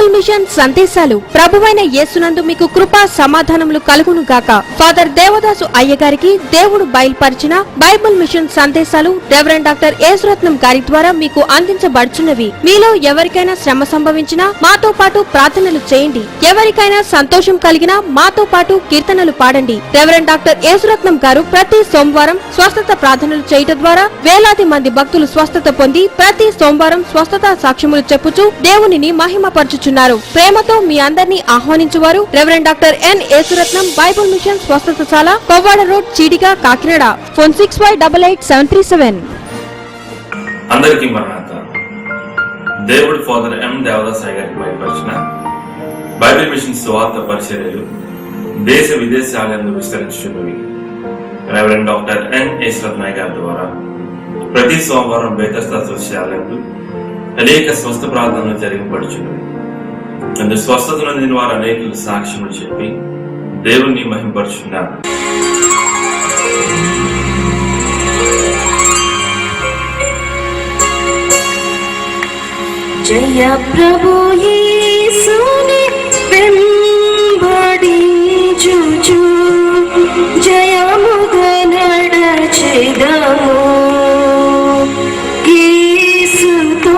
Bible machine సందేశాలు ప్రభువైన యేసునందు మీకు కృపా సమాధానములు కలుగును గాక. ఫాదర్ దేవదాసు అయ్యగారికి దేవుడు బయలుపరిచిన బైబిల్ మిషన్ సందేశాలు రెవరెండ్ డాక్టర్ యేసురత్నం గారి ద్వారా మీకు అందించబడుచున్నవి. మీలో ఎవరికైనా శ్రమ సంభవించినా మాతో పాటు ప్రార్థనలు చేయండి. ఎవరికైనా సంతోషం కలిగినా మాతో పాటు కీర్తనలు పాడండి. రెవరెండ్ డాక్టర్ యేసురత్నం గారు ప్రతి సోమవారం స్వస్థత ప్రార్థనలు చేయటం ద్వారా వేలాది మంది భక్తులు స్వస్థత పొంది ప్రతి సోమవారం స్వస్థత సాక్ష్యములు చెప్పుచూ దేవునిని మహిమపరచుచున్నారు. ప్రేమతో మీ అందరినీ ఆహ్వానించువారు reverend doctor N Yesuratnam, Bible mission స్వస్థతశాల, కొవ్వాడ రోడ్, చీడిగా, కాకినాడ. ఫోన్ 65888737. అందరికీ మరణాత. దేవుడు ఫాదర్ ఎం దేవదాసాయి గారికి బయలుపరిచిన బైబిల్ మిషన్ సువార్త పరిచర్యలు దేశ విదేశాలందు విస్తరించున్నవి. రెవరెండ్ డాక్టర్ ఎన్ యేసురత్నం గారి ద్వారా ప్రతి సోమవారం బేతస్తా సోషాలందు అనేక స్వస్థ ప్రార్థనలు జరిగిపడుచున్నవి. అందు స్వస్థత నొందిన వారు అనేకులు సాక్ష్యములు చెప్పి దేవుణ్ణి మహిమపరుచున్నారు. జయ ప్రభు యేసుని వెంబడించుచు జయముగా నడచెదము. యేసుతో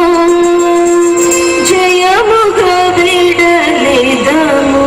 జయముగా విడలేదము.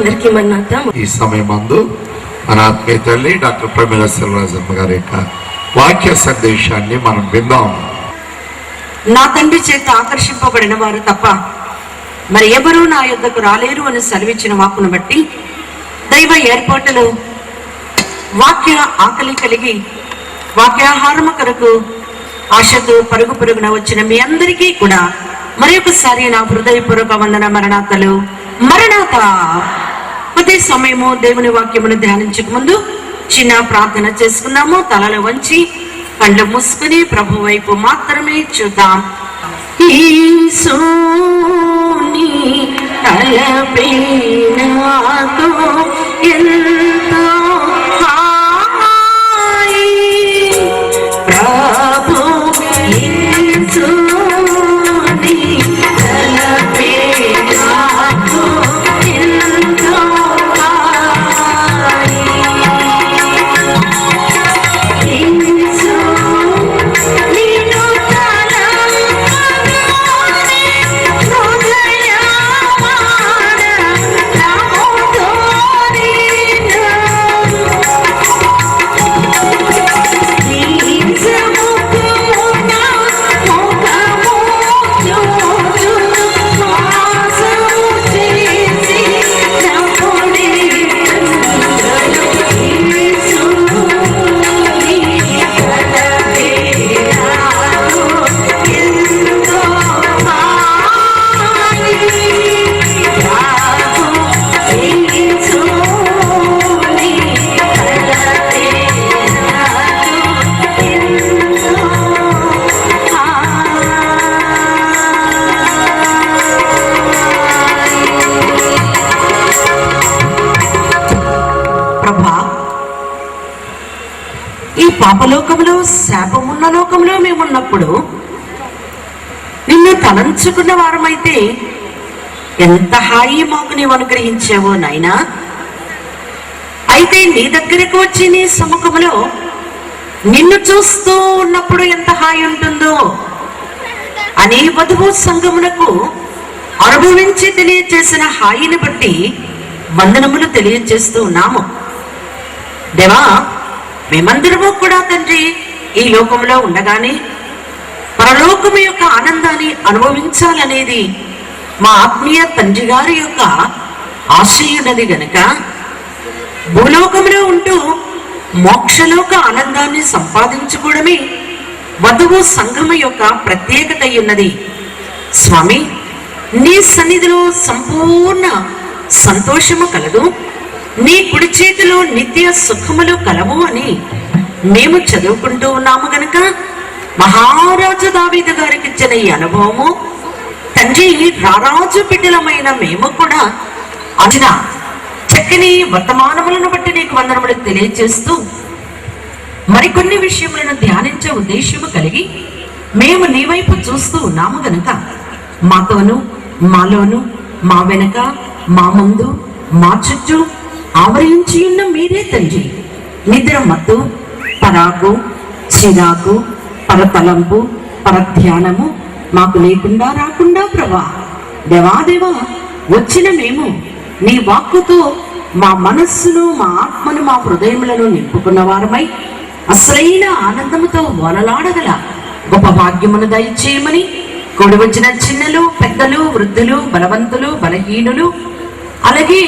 అందరికీ మన్నాత. ఈ సమయమందు మన ఆత్మీయ తల్లి డాక్టర్ ప్రమీల సెల్వరాజమ్మ గారి యొక్క వాక్య సందేశాన్ని మనం విందాం. నా తండ్రి చేత ఆకర్షింపబడిన వారు తప్ప మరి ఎవరూ నా యొద్దకు రాలేరు అని సెలవిచ్చిన వాక్కును బట్టి దైవ ఏర్పాటులో వాక్య ఆకలి కలిగి వాక్యాహారము కొరకు ఆశతో పరుగు పరుగున వచ్చిన మీ అందరికీ కూడా మరి ఒకసారి నా హృదయపూర్వక వందన మరణాతలు. మరణాత. కొద్ది సమయము దేవుని వాక్యమును ధ్యానించక ముందు చిన్న ప్రార్థన చేసుకున్నాము. తలలు వంచి కళ్ళు మూసుకుని ప్రభు వైపు మాత్రమే చూద్దాం. యేసుని తలపై నాకు ఎంతో హాయి. ప్రభు యేసుని తలపై నాకు ఎంతో హాయి. యేసు నిన్ను తలంచుకొని హృదయమాన నామోదోరిను. నిజముకున ముఖము చూడు మోసము చేసి నమ్ముడిను. ప్రభా, ఈ పాపలోకంలో శాపమున్న లోకంలో మేమున్నప్పుడు నిన్ను తలంచుకున్న వారమైతే ఎంత హాయి మాకు నీవు అనుగ్రహించావో నాయనా. అయితే నీ దగ్గరకు వచ్చి నీ సముఖంలో నిన్ను చూస్తూ ఉన్నప్పుడు ఎంత హాయి ఉంటుందో అని వధువు సంఘమునకు అనుభవించి తెలియజేసిన హాయిని బట్టి వందనములు తెలియజేస్తూ ఉన్నాము. దేవా, మేమందరము కూడా తండ్రి ఈ లోకంలో ఉండగానే పరలోకము యొక్క ఆనందాన్ని అనుభవించాలనేది మా ఆత్మీయ తండ్రి గారి యొక్క ఆశయున్నది గనక భూలోకంలో ఉంటూ మోక్షలోక ఆనందాన్ని సంపాదించుకోవడమే వధువు సంఘము యొక్క ప్రత్యేకత ఉన్నది. స్వామి, నీ సన్నిధిలో సంపూర్ణ సంతోషము కలదు, నీ కుడి చేతిలో నిత్య సుఖములు కలవు అని మేము చదువుకుంటూ ఉన్నాము గనక మహారాజు దావీదు గారికి ఇచ్చిన ఈ అనుభవము తండ్రి రారాజు బిడ్డలమైన మేము కూడా అందిన చక్కని వర్తమానములను బట్టి నీకు వందనములు తెలియజేస్తూ మరికొన్ని విషయములను ధ్యానించే ఉద్దేశము కలిగి మేము నీ వైపు చూస్తూ ఉన్నాము గనక మాతోను మాలోను మా వెనక మా ముందు మా చుట్టూ ఆవరించి ఉన్న మీరే తండ్రి నిద్ర మత్తు పరాకు చిరాకు పరతలంపు పరధ్యానము మాకు లేకుండా రాకుండా ప్రభా. దేవాదేవా, వచ్చిన మేము నీ వాక్కుతో మా మనస్సును మా ఆత్మను మా హృదయములను నింపుకున్న వారమై అసలైన ఆనందముతో వలలాడగల గొప్ప భాగ్యమును దయచేయమని కూడి వచ్చిన చిన్నలు పెద్దలు వృద్ధులు బలవంతులు బలహీనులు అలాగే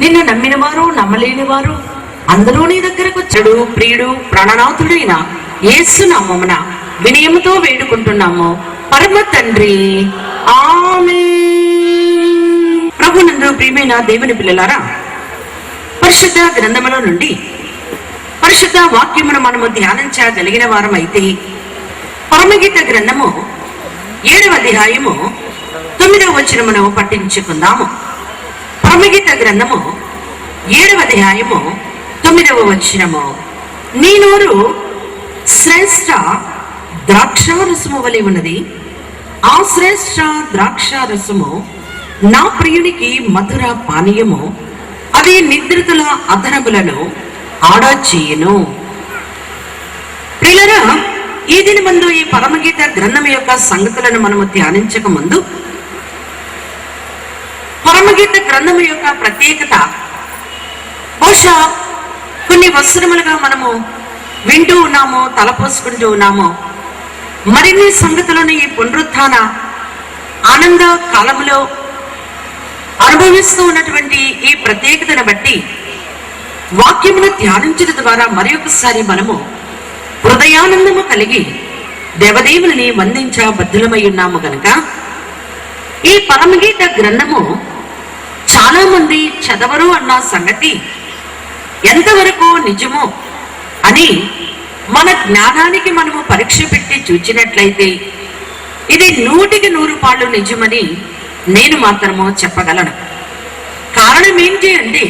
నిన్ను నమ్మిన వారు నమ్మలేని వారు అందరూ నీ దగ్గరకు చెడు ప్రియుడు ప్రాణనాథుడైన యేసు నామమున వినయముతో వేడుకుంటున్నాము పరమ తండ్రి. ఆమేన్. ప్రభునందు ప్రియమైన దేవుని పిల్లలారా, పరిశుద్ధ గ్రంథముల నుండి పరిశుద్ధ వాక్యమును మనము ధ్యానించగలిగిన వారం అయితే పరమగీత గ్రంథము 7వ అధ్యాయము 9వ వచనమును పఠించుకుందాము. పరమగీత గ్రంథము 7వ అధ్యాయము 9వ వచనము. నీ నోరు శ్రేష్ఠ ద్రాక్షారసము వలె ఉన్నది, ఆ శ్రేష్ఠ ద్రాక్షారసము నా ప్రియునికి మధుర పానీయము, అది నిద్రితుల అదనములను ఆడచేయును. ప్రియులరా, ఈ దినమందు ఈ పరమగీత గ్రంథం యొక్క సంగతులను మనము ధ్యానించక ముందు పరమగీత గ్రంథము యొక్క ప్రత్యేకత బహుశా కొన్ని వసరములుగా మనము వింటూ ఉన్నాము, తలపోసుకుంటూ ఉన్నాము. మరిన్ని సంగతులను ఈ పునరుత్థాన ఆనంద కాలంలో అనుభవిస్తూ ఉన్నటువంటి ఈ ప్రత్యేకతను బట్టి వాక్యమును ధ్యానించడం ద్వారా మరి ఒకసారి మనము హృదయానందము కలిగి దేవదేవుని వందించ బద్ధులమై ఉన్నాము గనక ఈ పరమగీత గ్రంథము చాలా మంది చదవరు అన్న సంగతి ఎంతవరకు నిజమో అని మన జ్ఞానానికి మనము పరీక్ష పెట్టి చూచినట్లయితే ఇది 100% నిజమని నేను మాత్రము చెప్పగలను. కారణం ఏంటి అంటే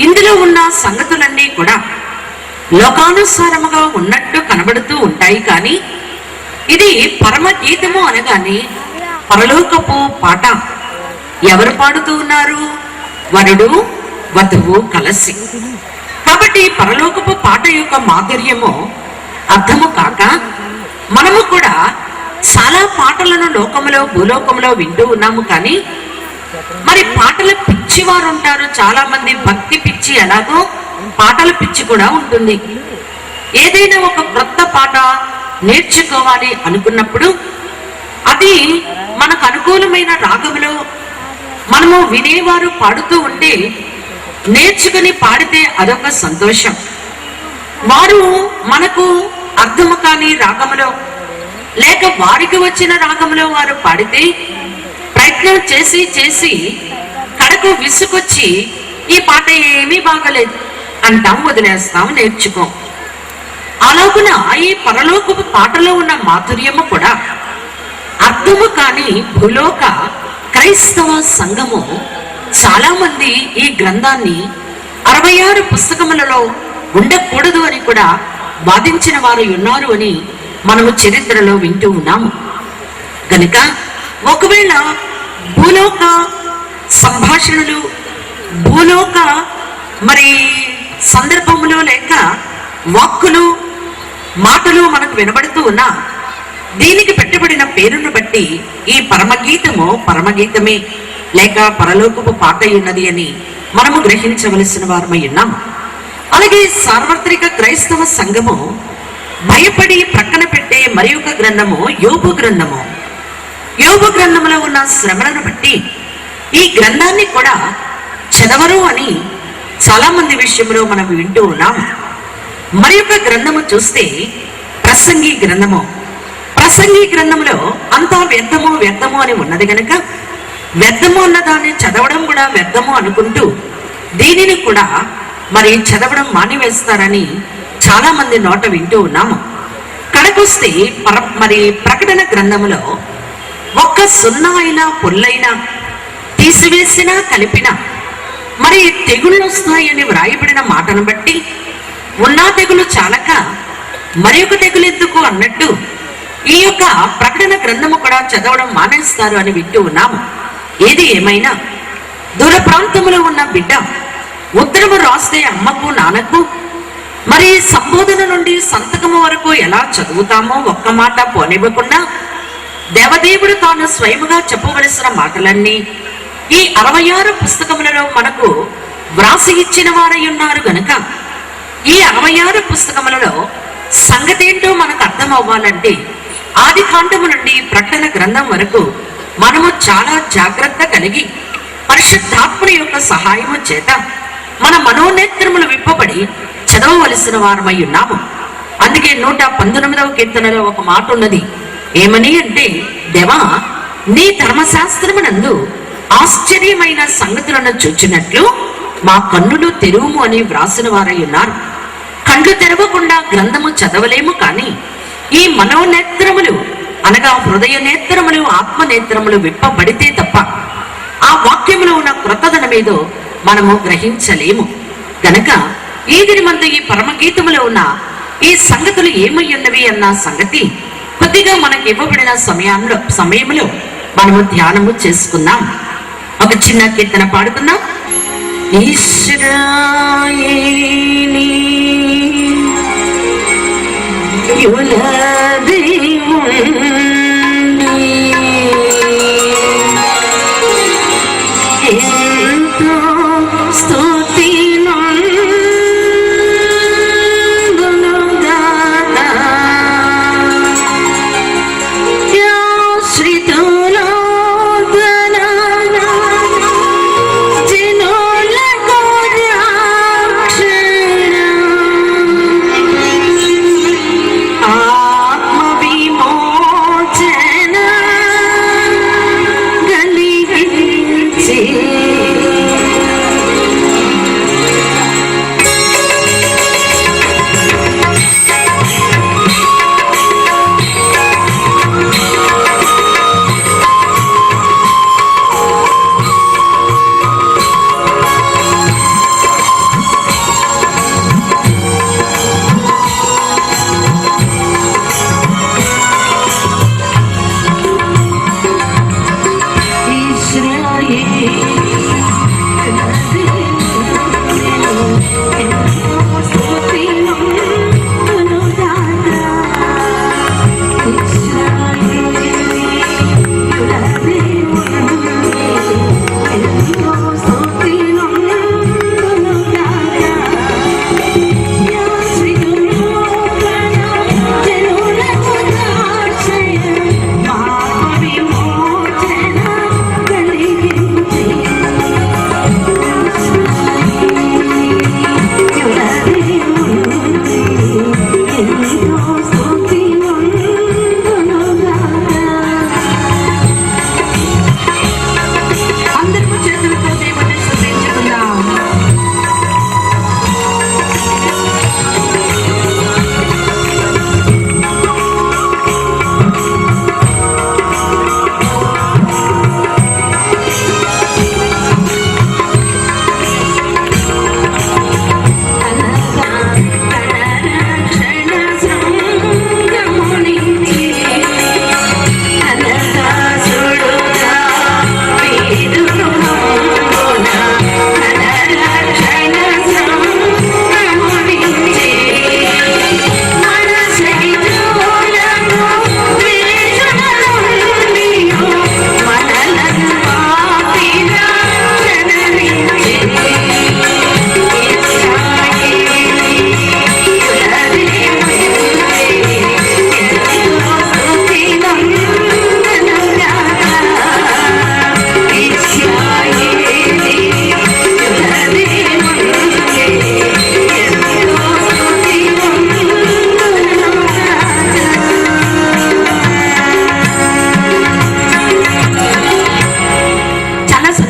ఇందులో ఉన్న సంగతులన్నీ కూడా లోకానుసారముగా ఉన్నట్టు కనబడుతూ ఉంటాయి. కానీ ఇది పరమగీతము అనగానే పరలోకపు పాట. ఎవరు పాడుతూ ఉన్నారు? వరుడు వధువు కలసి. కాబట్టి పరలోకపు పాట యొక్క మాధుర్యము అర్థము కాక మనము కూడా చాలా పాటలను లోకములో భూలోకములో వింటూ ఉన్నాము. కానీ మరి పాటల పిచ్చి వారు ఉంటారు చాలా మంది. భక్తి పిచ్చి ఎలాగో పాటల పిచ్చి కూడా ఉంటుంది. ఏదైనా ఒక క్రొత్త పాట నేర్చుకోవాలి అనుకున్నప్పుడు అది మనకు అనుకూలమైన రాగములో మనము వినేవారు పాడుతూ ఉంటే నేర్చుకుని పాడితే అదొక సంతోషం. వారు మనకు అర్థము కాని రాగములో లేక వారికి వచ్చిన రాగములో వారు పాడితే ప్రయత్నం చేసి చేసి కడకు విసుకొచ్చి ఈ పాట ఏమీ బాగలేదు అంటాం, వదిలేస్తాం, నేర్చుకోం. అలాగున ఈ పరలోకపు పాటలో ఉన్న మాధుర్యము కూడా అర్థము కాని భూలోక క్రైస్తవ సంఘము చాలా మంది ఈ గ్రంథాన్ని 66 పుస్తకములలో ఉండకూడదు అని కూడా వాదించిన వారు ఉన్నారు అని మనము చరిత్రలో వింటూ ఉన్నాము. కనుక ఒకవేళ భూలోక సంభాషణలు, భూలోక మరి సందర్భములో లేక వాక్కులు, మాటలు మనకు వినబడుతూ ఉన్నా దీనికి పెట్టబడిన పేరును బట్టి ఈ పరమగీతము పరమగీతమే లేక పరలోకపు పాట ఉన్నది అని మనము గ్రహించవలసిన వారమై ఉన్నాం. అలాగే సార్వత్రిక క్రైస్తవ సంఘము భయపడి ప్రక్కన పెట్టే మరి ఒక గ్రంథము యోబు గ్రంథము. యోబు గ్రంథములో ఉన్న శ్రమలను బట్టి ఈ గ్రంథాన్ని కూడా చదవరు అని చాలా మంది విషయంలో మనం వింటూ ఉన్నాం. మరి ఒక గ్రంథము చూస్తే ప్రసంగి గ్రంథము. ప్రసంగి గ్రంథంలో అంతా వ్యర్థము వ్యర్థము అని ఉన్నది గనక వ్యర్థము అన్న దాన్ని చదవడం కూడా వ్యర్థము అనుకుంటూ దీనిని కూడా మరి చదవడం మానివేస్తారని చాలా మంది నోట వింటూ ఉన్నాము. కడకొస్తే మరి ప్రకటన గ్రంథములో ఒక్క సున్నా అయినా పొల్లైనా తీసివేసినా కలిపినా మరి తెగుళ్ళు వస్తాయని వ్రాయబడిన మాటను బట్టి ఉన్న తెగులు చాలక మరి ఒక తెగులు ఎందుకు అన్నట్టు ఈ యొక్క ప్రకటన గ్రంథము కూడా చదవడం మానేస్తారు అని వింటూ ఉన్నాము. ఏది ఏమైనా దూర ప్రాంతంలో ఉన్న బిడ్డ ఉత్తరము రాస్తే అమ్మకు నాన్నకు మరి సంబోధన నుండి సంతకము వరకు ఎలా చదువుతామో ఒక్క మాట పోనివ్వకుండా దేవదేవుడు తాను స్వయముగా చెప్పవలసిన మాటలన్నీ ఈ 66 పుస్తకములలో మనకు వ్రాసి ఇచ్చిన వారై ఉన్నారు గనక ఈ 66 పుస్తకములలో సంగతేంటో మనకు అర్థం అవ్వాలంటే ఆది కాండము నుండి ప్రకటన గ్రంథం వరకు మనము చాలా జాగ్రత్త కలిగి పరిశుద్ధాత్మని యొక్క సహాయము చేత మన మనోనేత్రములు విప్పబడి చదవవలసిన వారమై ఉన్నాము. అందుకే 119వ కీర్తనలో ఒక మాట ఉన్నది. ఏమని అంటే, దేవా నీ ధర్మశాస్త్రమునందు ఆశ్చర్యమైన సంగతులను చూచినట్లు మా కన్నులు తెరువుము అని వ్రాసిన వారై ఉన్నారు. కళ్ళు తెరవకుండా గ్రంథము చదవలేము. కానీ ఈ మనోనేత్రములు అనగా హృదయ నేత్రములు, ఆత్మ నేత్రములు విప్పబడితే తప్ప ఆ వాక్యములో ఉన్న క్రొత్తదనమేదో మనము గ్రహించలేము. గనక ఈ దినమంతా ఈ పరమగీతములో ఉన్న ఈ సంగతులు ఏమై ఉన్నవి అన్న సంగతి కొద్దిగా మనకు ఇవ్వబడిన సమయంలో మనము ధ్యానము చేసుకుందాం. ఒక చిన్న కీర్తన పాడుకుందాం. ఇశ్రాయేలీ యులది ఉండి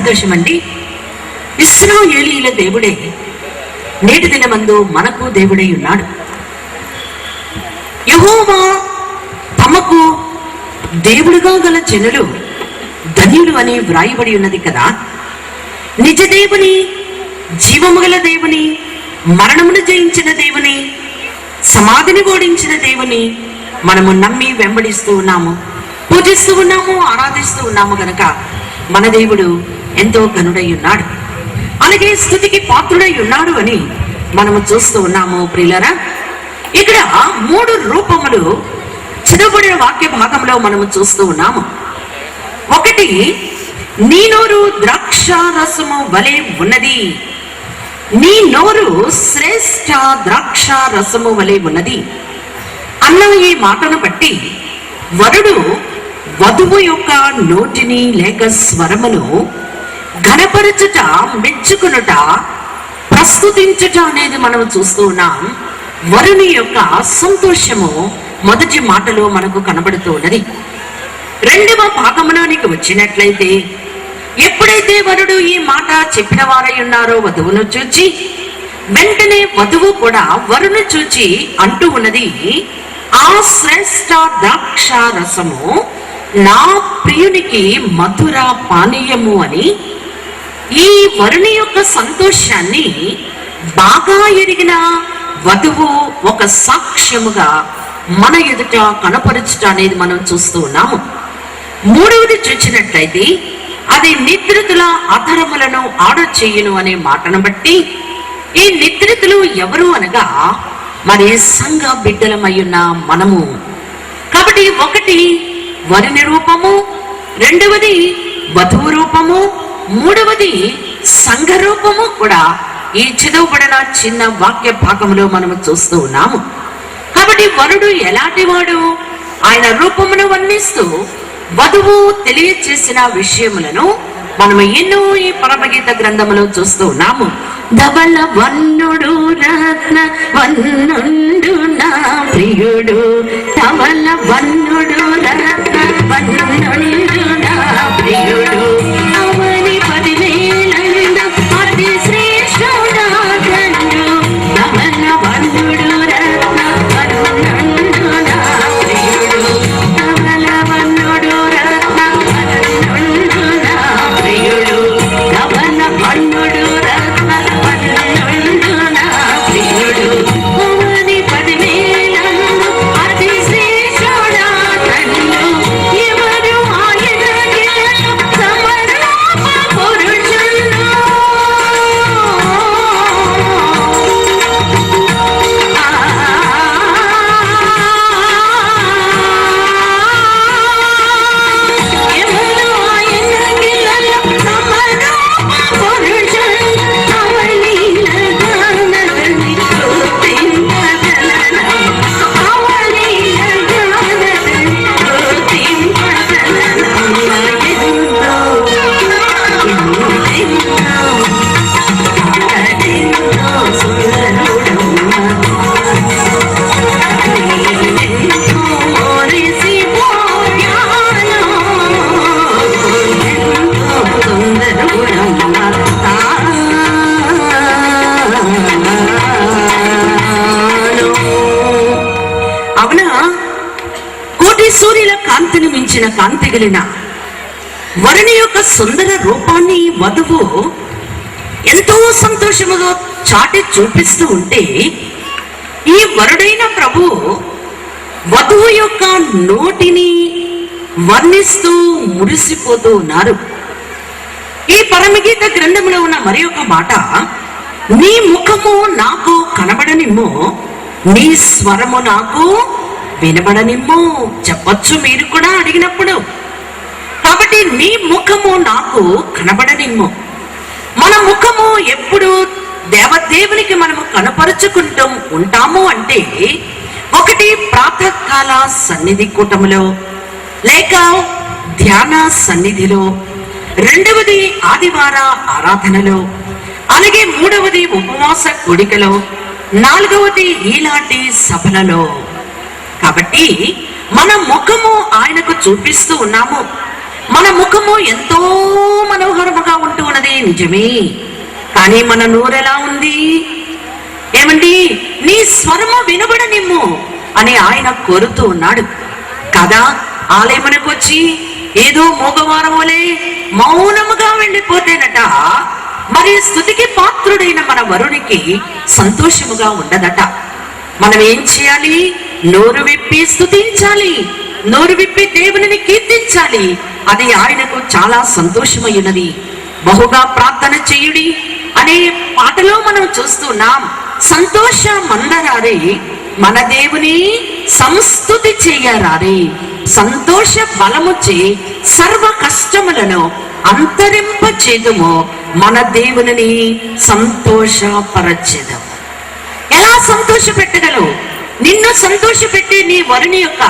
సంతోషం అండి. ఇశ్రాయేలీయుల దేవుడే నేటి దినమందు మనకు దేవుడై ఉన్నాడు. యెహోవా తమకు దేవుడుగా గల జనులు ధన్యులు అని వ్రాయబడి ఉన్నది కదా. నిజ దేవుని, జీవము గల దేవుని, మరణమును జయించిన దేవుని, సమాధిని ఓడించిన దేవుని మనము నమ్మి వెంబడిస్తూ ఉన్నాము, పూజిస్తూ ఉన్నాము, ఆరాధిస్తూ ఉన్నాము గనక మన దేవుడు ఎంతో ఘనుడై ఉన్నాడు, అలాగే స్తుతికి పాత్రుడై ఉన్నాడు అని మనము చూస్తూ ఉన్నాము. ప్రియులారా, ఇక్కడ 3 రూపములు చదవబడిన వాక్య భాగంలో మనము చూస్తూ ఉన్నాము. ఒకటి, నీ నోరు ద్రాక్ష రసము వలె ఉన్నది. నీ నోరు శ్రేష్ఠ ద్రాక్ష రసము వలె ఉన్నది అన్న ఈ మాటను బట్టి వరుడు వధువు యొక్క నోటిని లేక స్వరమును ఘనపరచుట, మెచ్చుకునుట, ప్రస్తుతించుట అనేది మనం చూస్తూ ఉన్నాం. వరుని యొక్క సంతోషము మొదటి మాటలో మనకు కనబడుతూ ఉన్నది. రెండవ భాగంలోనికి వచ్చినట్లయితే, ఎప్పుడైతే వరుడు ఈ మాట చెప్పిన వారై ఉన్నారో వధువును చూచి, వెంటనే వధువు కూడా వరును చూచి అంటూ ఉన్నది, ఆ శ్రేష్ఠ ద్రాక్ష రసము నా ప్రియునికి మధుర పానీయము అని. ఈ వరుని యొక్క సంతోషాన్ని బాగా ఎరిగిన వధువు ఒక సాక్ష్యముగా మన ఎదుట కనపరచుట అనేది మనం చూస్తూ ఉన్నాము. మూడవది చూచినట్లయితే, అది నిద్రితుల అధరములను ఆడచేయును అనే మాటను బట్టి ఈ నిద్రితులు ఎవరు అనగా మరి సంఘ బిడ్డలమయ్యున్న మనము. కాబట్టి ఒకటి వరుని రూపము, రెండవది వధువు రూపము, మూడవది సంఘ రూపము కూడా ఈ చదవబడిన చిన్న వాక్య భాగంలో మనము చూస్తూ ఉన్నాము. కాబట్టి వరుడు ఎలాంటి వాడు, ఆయన రూపమును వర్ణిస్తూ వధువు తెలియచేసిన విషయములను మనము ఎన్నో ఈ పరమగీత గ్రంథములో చూస్తూ ఉన్నాము. ధవల వన్నుడు రత్న వన్నుండు నా ప్రియుడు, ధవల వన్నుడు రత్న వన్నుండు నా ప్రియుడు, అవని 10,000 అతి శ్రేష్ఠుడాగండు, ధవల వన్నుడు రత్న వన్నుండు నా ప్రియుడు, ధవల వన్నుడు రత్న వన్నుండు నా ప్రియుడు, ధవల వన్నుడు రత్న వన్నుండు నా ప్రియుడు, అవని 10,000 అతి శ్రేష్ఠుడాగండు, ఎవరు ఆయనకి సమరూప పురుషులు. ఎవరు ఆయనకి సమరూప పురుషులు, అవలీల గానదని గుర్తింపగలను, అవలీల గానదని గుర్తింపగలను. ఎంతో సుందరుడమ్మ, ఎంతో మురిసిపోయాను, ఎంతో సుందరుడమ్మ తాను. అవునా, కోటి సూర్యుల కాంతిని మించిన కాంతి కలిగిన వరుని యొక్క సుందర రూపాన్ని వధువు ఎంతో సంతోషముగా చాటి చూపిస్తూ ఉంటే, ఈ వరుడైన ప్రభు వధువు యొక్క నోటిని వర్ణిస్తూ మురిసిపోతూ ఉన్నారు. ఈ పరమగీత గ్రంథంలో ఉన్న మరి ఒక మాట, నీ ముఖము నాకు కనబడనిమ్ము, నీ స్వరము నాకు వినబడనిమ్ము. చెప్పొచ్చు మీరు కూడా అడిగినప్పుడు. కాబట్టి నీ ముఖము నాకు కనబడనిమ్ము. మన ముఖము ఎప్పుడు దేవదేవునికి మనము కనపరుచుకుంటూ ఉంటాము అంటే, ఒకటి ప్రాతకాల సన్నిధి కూటములో లేక ధ్యాన సన్నిధిలో, రెండవది ఆదివార ఆరాధనలో, అలాగే మూడవది ఉపవాస కూడికలో, నాలుగవది ఈలాంటి సభలలో. కాబట్టి మన ముఖము ఆయనకు చూపిస్తూ ఉన్నాము. మన ముఖము ఎంతో మనోహరముగా ఉంటూ నిజమే. కానీ మన నోరెలా ఉంది? ఏమండి, నీ స్వరము వినబడనిమ్ము అని ఆయన కోరుతూ ఉన్నాడు కదా. ఆలయమునకు వచ్చి ఏదో మోగవారం వలె మౌనముగా వెళ్ళిపోతేనట మరి స్తుతికి పాత్రుడైన మన వరునికి సంతోషముగా ఉండదట. మనం ఏం చేయాలి? నోరు విప్పి స్తుతించాలి, నోరు విప్పి దేవునిని కీర్తించాలి. అది ఆయనకు చాలా సంతోషమైనది. బహుగా ప్రార్థన చేయుడి అనే పాటలో మనం చూస్తున్నాం. సంతోషమందరారే మన దేవుని సంస్తుతి చేయరారే. సంతోష బలముచే సర్వ కష్టములను అంతరింపచేదుము, మన దేవునిని సంతోషపరచెదము. ఎలా సంతోష పెట్టగలవు? నిన్ను సంతోషపెట్టి నీ వరుని యొక్క